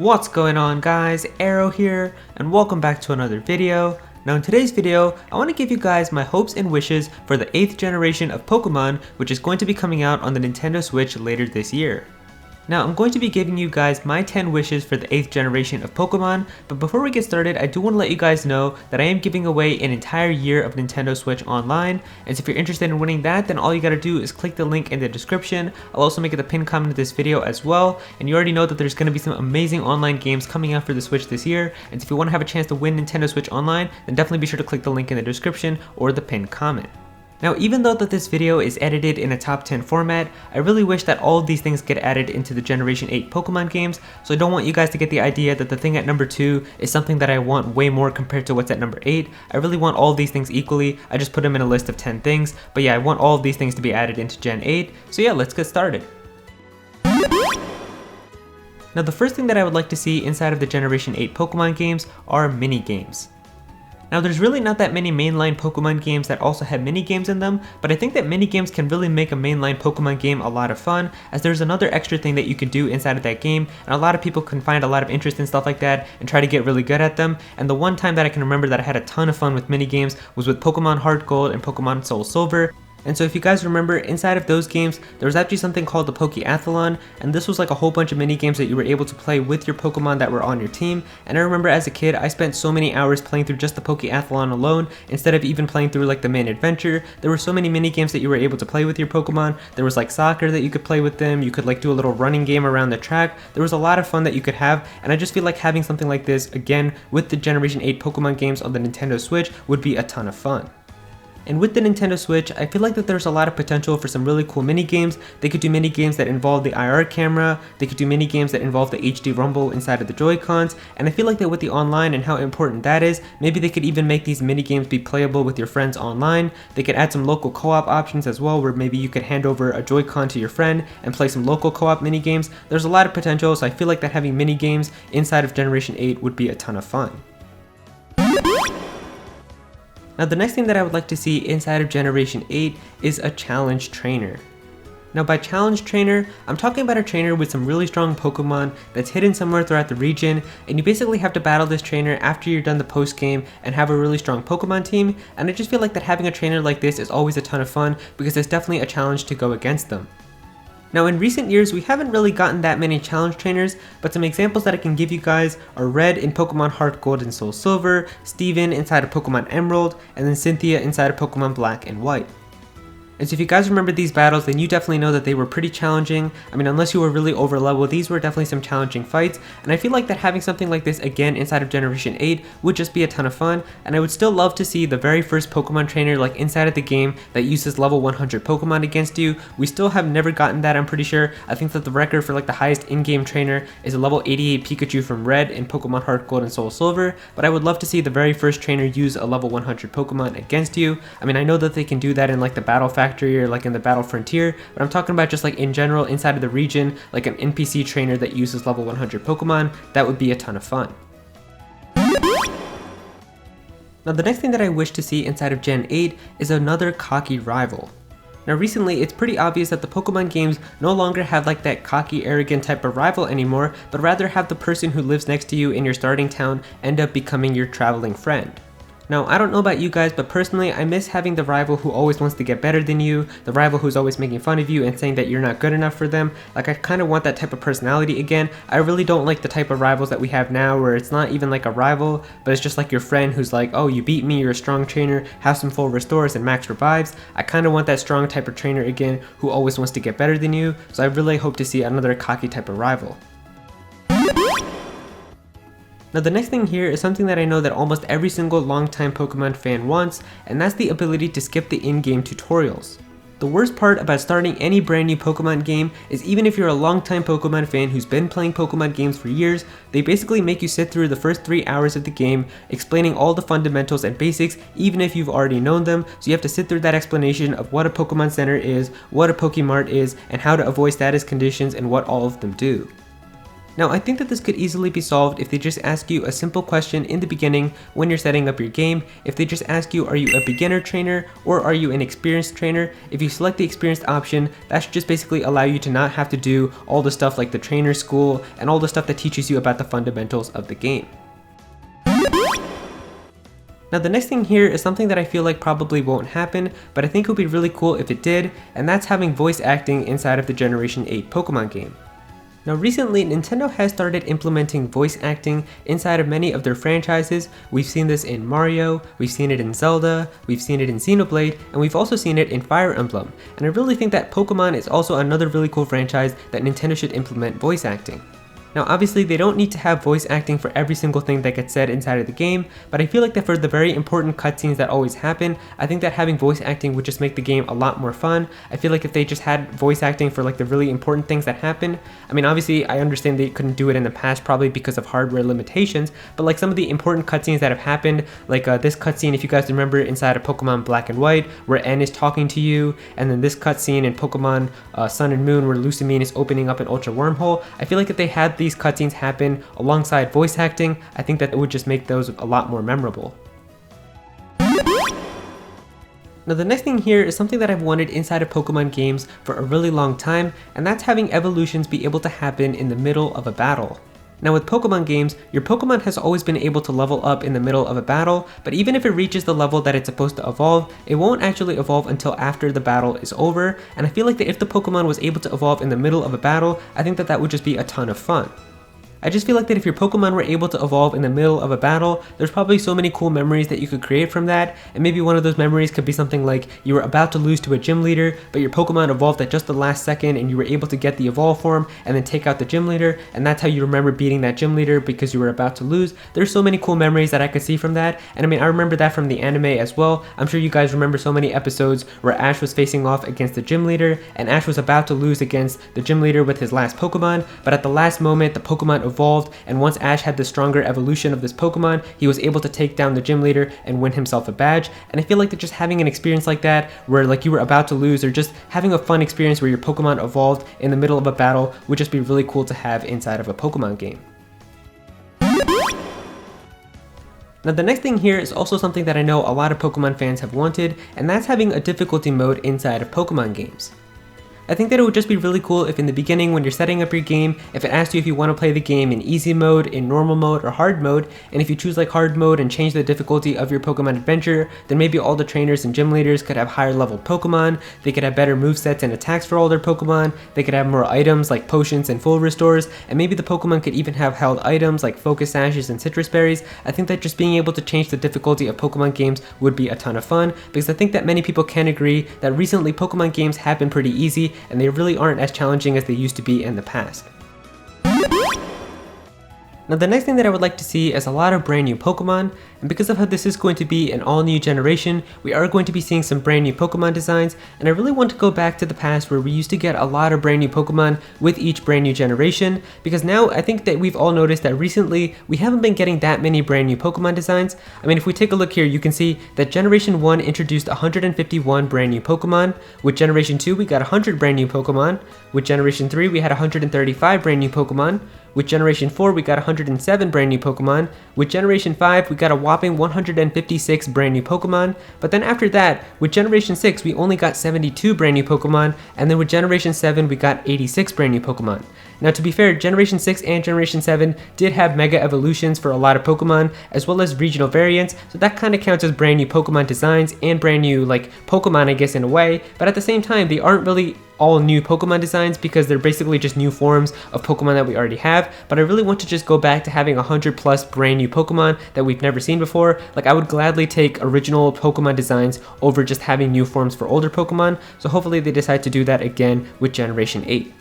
What's going on guys, Aero here, and welcome back to another video. Now in today's video, I want to give you guys my hopes and wishes for the 8th generation of Pokemon, which is going to be coming out on the Nintendo Switch later this year. Now I'm going to be giving you guys my 10 wishes for the 8th generation of Pokemon, but before we get started, I do want to let you guys know that I am giving away an entire year of Nintendo Switch Online, and so if you're interested in winning that, then all you gotta do is click the link in the description. I'll also make it the pinned comment of this video as well, and you already know that there's gonna be some amazing online games coming out for the Switch this year, and so if you want to have a chance to win Nintendo Switch Online, then definitely be sure to click the link in the description or the pinned comment. Now even though that this video is edited in a top 10 format, I really wish that all of these things get added into the Generation 8 Pokemon games, so I don't want you guys to get the idea that the thing at number 2 is something that I want way more compared to what's at number 8. I really want all of these things equally. I just put them in a list of 10 things, but yeah, I want all of these things to be added into Gen 8, so yeah, let's get started. Now the first thing that I would like to see inside of the Generation 8 Pokemon games are mini-games. Now there's really not that many mainline Pokemon games that also have mini-games in them, but I think that mini-games can really make a mainline Pokemon game a lot of fun, as there's another extra thing that you can do inside of that game, and a lot of people can find a lot of interest in stuff like that and try to get really good at them. And the one time that I can remember that I had a ton of fun with mini-games was with Pokemon Heart Gold and Pokemon Soul Silver. And so if you guys remember, inside of those games, there was actually something called the Pokeathlon, and this was like a whole bunch of mini games that you were able to play with your Pokemon that were on your team. And I remember as a kid, I spent so many hours playing through just the Pokeathlon alone, instead of even playing through like the main adventure. There were so many mini games that you were able to play with your Pokemon. There was like soccer that you could play with them, you could like do a little running game around the track. There was a lot of fun that you could have, and I just feel like having something like this, again, with the Generation 8 Pokemon games on the Nintendo Switch would be a ton of fun. And with the Nintendo Switch, I feel like that there's a lot of potential for some really cool mini-games. They could do mini-games that involve the IR camera, they could do mini-games that involve the HD rumble inside of the Joy-Cons, and I feel like that with the online and how important that is, maybe they could even make these mini-games be playable with your friends online. They could add some local co-op options as well, where maybe you could hand over a Joy-Con to your friend and play some local co-op mini-games. There's a lot of potential, so I feel like that having mini-games inside of Generation 8 would be a ton of fun. Now the next thing that I would like to see inside of Generation 8 is a challenge trainer. Now by challenge trainer, I'm talking about a trainer with some really strong Pokemon that's hidden somewhere throughout the region, and you basically have to battle this trainer after you're done the post game and have a really strong Pokemon team, and I just feel like that having a trainer like this is always a ton of fun because it's definitely a challenge to go against them. Now in recent years, we haven't really gotten that many challenge trainers, but some examples that I can give you guys are Red in Pokemon Heart Gold and Soul Silver, Steven inside of Pokemon Emerald, and then Cynthia inside of Pokemon Black and White. And so if you guys remember these battles, then you definitely know that they were pretty challenging. I mean, unless you were really over level, these were definitely some challenging fights, and I feel like that having something like this again inside of Generation 8 would just be a ton of fun, and I would still love to see the very first Pokemon trainer like inside of the game that uses level 100 Pokemon against you. We still have never gotten that, I'm pretty sure. I think that the record for like the highest in-game trainer is a level 88 Pikachu from Red in Pokemon Heart Gold and Soul Silver, but I would love to see the very first trainer use a level 100 Pokemon against you. I mean, I know that they can do that in like the Battle Factory or like in the Battle Frontier, but I'm talking about just like in general inside of the region, like an NPC trainer that uses level 100 Pokemon. That would be a ton of fun. Now the next thing that I wish to see inside of Gen 8 is another cocky rival. Now recently, it's pretty obvious that the Pokemon games no longer have like that cocky, arrogant type of rival anymore, but rather have the person who lives next to you in your starting town end up becoming your traveling friend. Now, I don't know about you guys, but personally, I miss having the rival who always wants to get better than you, the rival who's always making fun of you and saying that you're not good enough for them. Like, I kind of want that type of personality again. I really don't like the type of rivals that we have now, where it's not even like a rival, but it's just like your friend who's like, oh, you beat me, you're a strong trainer, have some full restores and max revives. I kind of want that strong type of trainer again, who always wants to get better than you, so I really hope to see another cocky type of rival. Now the next thing here is something that I know that almost every single longtime Pokemon fan wants, and that's the ability to skip the in-game tutorials. The worst part about starting any brand new Pokemon game is even if you're a longtime Pokemon fan who's been playing Pokemon games for years, they basically make you sit through the first 3 hours of the game explaining all the fundamentals and basics even if you've already known them, so you have to sit through that explanation of what a Pokemon Center is, what a Pokemart is, and how to avoid status conditions and what all of them do. Now, I think that this could easily be solved if they just ask you a simple question in the beginning when you're setting up your game. If they just ask you, are you a beginner trainer or are you an experienced trainer? If you select the experienced option, that should just basically allow you to not have to do all the stuff like the trainer school and all the stuff that teaches you about the fundamentals of the game. Now the next thing here is something that I feel like probably won't happen, but I think it would be really cool if it did, and that's having voice acting inside of the Generation 8 Pokemon game. Now recently, Nintendo has started implementing voice acting inside of many of their franchises. We've seen this in Mario, we've seen it in Zelda, we've seen it in Xenoblade, and we've also seen it in Fire Emblem. And I really think that Pokemon is also another really cool franchise that Nintendo should implement voice acting. Now obviously they don't need to have voice acting for every single thing that gets said inside of the game, but I feel like that for the very important cutscenes that always happen, I think that having voice acting would just make the game a lot more fun. I feel like if they just had voice acting for like the really important things that happen, I mean obviously I understand they couldn't do it in the past probably because of hardware limitations, but like some of the important cutscenes that have happened, like this cutscene if you guys remember inside of Pokemon Black and White where N is talking to you, and then this cutscene in Pokemon Sun and Moon where Lucamine is opening up an Ultra Wormhole, I feel like if they had these cutscenes happen alongside voice acting, I think that it would just make those a lot more memorable. Now the next thing here is something that I've wanted inside of Pokemon games for a really long time, and that's having evolutions be able to happen in the middle of a battle. Now with Pokemon games, your Pokemon has always been able to level up in the middle of a battle, but even if it reaches the level that it's supposed to evolve, it won't actually evolve until after the battle is over, and I feel like that if the Pokemon was able to evolve in the middle of a battle, I think that that would just be a ton of fun. I just feel like that if your Pokemon were able to evolve in the middle of a battle, there's probably so many cool memories that you could create from that, and maybe one of those memories could be something like you were about to lose to a gym leader, but your Pokemon evolved at just the last second and you were able to get the evolve form and then take out the gym leader, and that's how you remember beating that gym leader because you were about to lose. There's so many cool memories that I could see from that, and I mean I remember that from the anime as well. I'm sure you guys remember so many episodes where Ash was facing off against the gym leader, and Ash was about to lose against the gym leader with his last Pokemon, but at the last moment the Pokemon evolved, and once Ash had the stronger evolution of this Pokemon, he was able to take down the gym leader and win himself a badge. And I feel like that just having an experience like that where like you were about to lose, or just having a fun experience where your Pokemon evolved in the middle of a battle would just be really cool to have inside of a Pokemon game. Now the next thing here is also something that I know a lot of Pokemon fans have wanted, and that's having a difficulty mode inside of Pokemon games. I think that it would just be really cool if in the beginning when you're setting up your game, if it asks you if you want to play the game in easy mode, in normal mode, or hard mode, and if you choose like hard mode and change the difficulty of your Pokemon adventure, then maybe all the trainers and gym leaders could have higher leveled Pokemon, they could have better movesets and attacks for all their Pokemon, they could have more items like potions and full restores, and maybe the Pokemon could even have held items like focus sashes and citrus berries. I think that just being able to change the difficulty of Pokemon games would be a ton of fun, because I think that many people can agree that recently Pokemon games have been pretty easy, and they really aren't as challenging as they used to be in the past. Now the next thing that I would like to see is a lot of brand new Pokemon, and because of how this is going to be an all new generation, we are going to be seeing some brand new Pokemon designs, and I really want to go back to the past where we used to get a lot of brand new Pokemon with each brand new generation, because now I think that we've all noticed that recently we haven't been getting that many brand new Pokemon designs. I mean if we take a look here, you can see that Generation 1 introduced 151 brand new Pokemon, with Generation 2 we got 100 brand new Pokemon, with Generation 3 we had 135 brand new Pokemon, with Generation 4 we got 107 brand new Pokemon, with Generation 5 we got a whopping 156 brand new Pokemon, but then after that, with Generation 6 we only got 72 brand new Pokemon, and then with Generation 7 we got 86 brand new Pokemon. Now to be fair, Generation 6 and Generation 7 did have Mega Evolutions for a lot of Pokemon, as well as regional variants, so that kind of counts as brand new Pokemon designs and brand new like Pokemon I guess in a way, but at the same time they aren't really all new Pokemon designs because they're basically just new forms of Pokemon that we already have, but I really want to just go back to having 100 plus brand new Pokemon that we've never seen before. Like I would gladly take original Pokemon designs over just having new forms for older Pokemon, so hopefully they decide to do that again with Generation 8.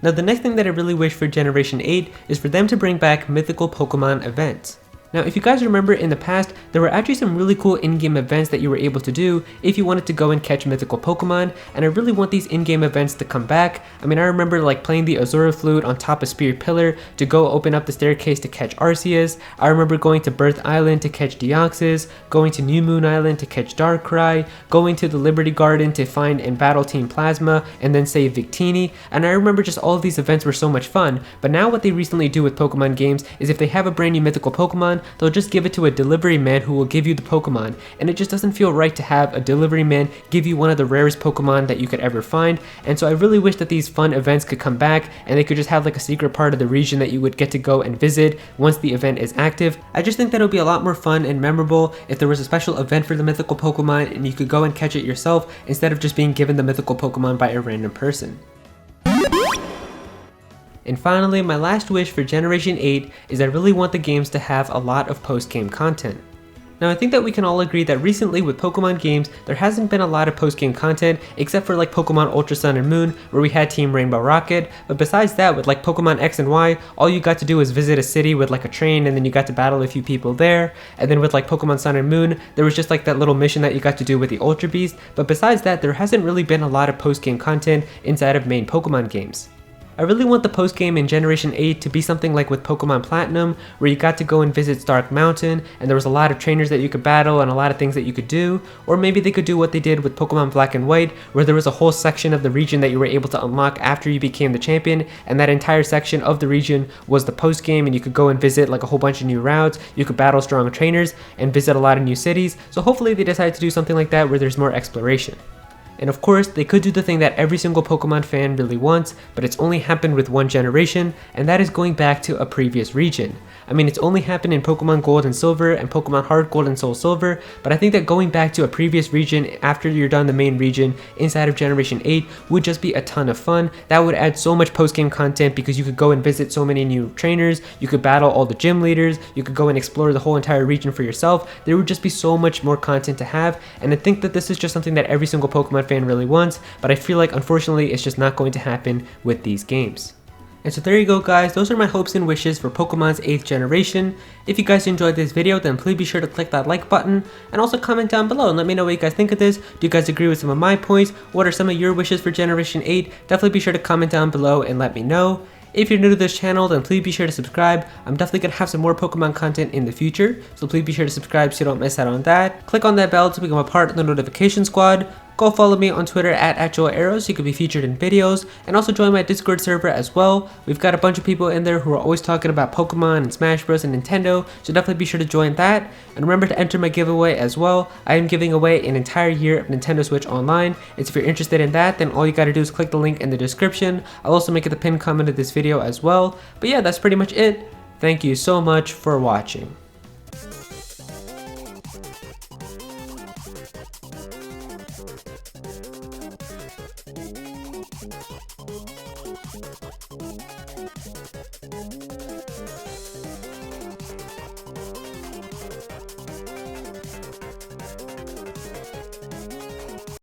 Now the next thing that I really wish for Generation 8 is for them to bring back Mythical Pokemon Events. Now, if you guys remember in the past, there were actually some really cool in-game events that you were able to do if you wanted to go and catch mythical Pokemon, and I really want these in-game events to come back. I mean, I remember like playing the Azura Flute on top of Spirit Pillar to go open up the staircase to catch Arceus. I remember going to Birth Island to catch Deoxys, going to New Moon Island to catch Darkrai, going to the Liberty Garden to find and battle Team Plasma, and then save Victini, and I remember just all of these events were so much fun. But now what they recently do with Pokemon games is if they have a brand new mythical Pokemon, they'll just give it to a delivery man who will give you the Pokemon, and it just doesn't feel right to have a delivery man give you one of the rarest Pokemon that you could ever find. And so I really wish that these fun events could come back and they could just have like a secret part of the region that you would get to go and visit once the event is active. I just think that it would be a lot more fun and memorable if there was a special event for the mythical Pokemon and you could go and catch it yourself instead of just being given the mythical Pokemon by a random person. And finally, my last wish for Generation 8 is I really want the games to have a lot of post-game content. Now I think that we can all agree that recently with Pokemon games, there hasn't been a lot of post-game content except for like Pokemon Ultra Sun and Moon where we had Team Rainbow Rocket, but besides that with like Pokemon X and Y, all you got to do was visit a city with like a train and then you got to battle a few people there, and then with like Pokemon Sun and Moon, there was just like that little mission that you got to do with the Ultra Beast, but besides that there hasn't really been a lot of post-game content inside of main Pokemon games. I really want the post-game in Generation 8 to be something like with Pokemon Platinum, where you got to go and visit Stark Mountain, and there was a lot of trainers that you could battle and a lot of things that you could do, or maybe they could do what they did with Pokemon Black and White, where there was a whole section of the region that you were able to unlock after you became the champion, and that entire section of the region was the post-game, and you could go and visit like a whole bunch of new routes, you could battle strong trainers, and visit a lot of new cities, so hopefully they decide to do something like that where there's more exploration. And of course, they could do the thing that every single Pokemon fan really wants, but it's only happened with one generation, and that is going back to a previous region. I mean, it's only happened in Pokemon Gold and Silver and Pokemon Heart Gold and Soul Silver, but I think that going back to a previous region after you're done the main region inside of Generation 8 would just be a ton of fun. That would add so much post-game content because you could go and visit so many new trainers, you could battle all the gym leaders, you could go and explore the whole entire region for yourself. There would just be so much more content to have, and I think that this is just something that every single Pokemon fan really wants, but I feel like unfortunately it's just not going to happen with these games. And so there you go guys, those are my hopes and wishes for Pokemon's 8th generation. If you guys enjoyed this video, then please be sure to click that like button and also comment down below and let me know what you guys think of this. Do you guys agree with some of my points? What are some of your wishes for Generation 8? Definitely be sure to comment down below and let me know. If you're new to this channel, then please be sure to subscribe. I'm definitely going to have some more Pokemon content in the future, so please be sure to subscribe so you don't miss out on that. Click on that bell to become a part of the notification squad. Go follow me on Twitter at Aero so you can be featured in videos, and also join my Discord server as well. We've got a bunch of people in there who are always talking about Pokemon and Smash Bros and Nintendo, so definitely be sure to join that. And remember to enter my giveaway as well. I am giving away an entire year of Nintendo Switch Online, and so if you're interested in that, then all you gotta do is click the link in the description. I'll also make it the pinned comment of this video as well. But yeah, that's pretty much it. Thank you so much for watching.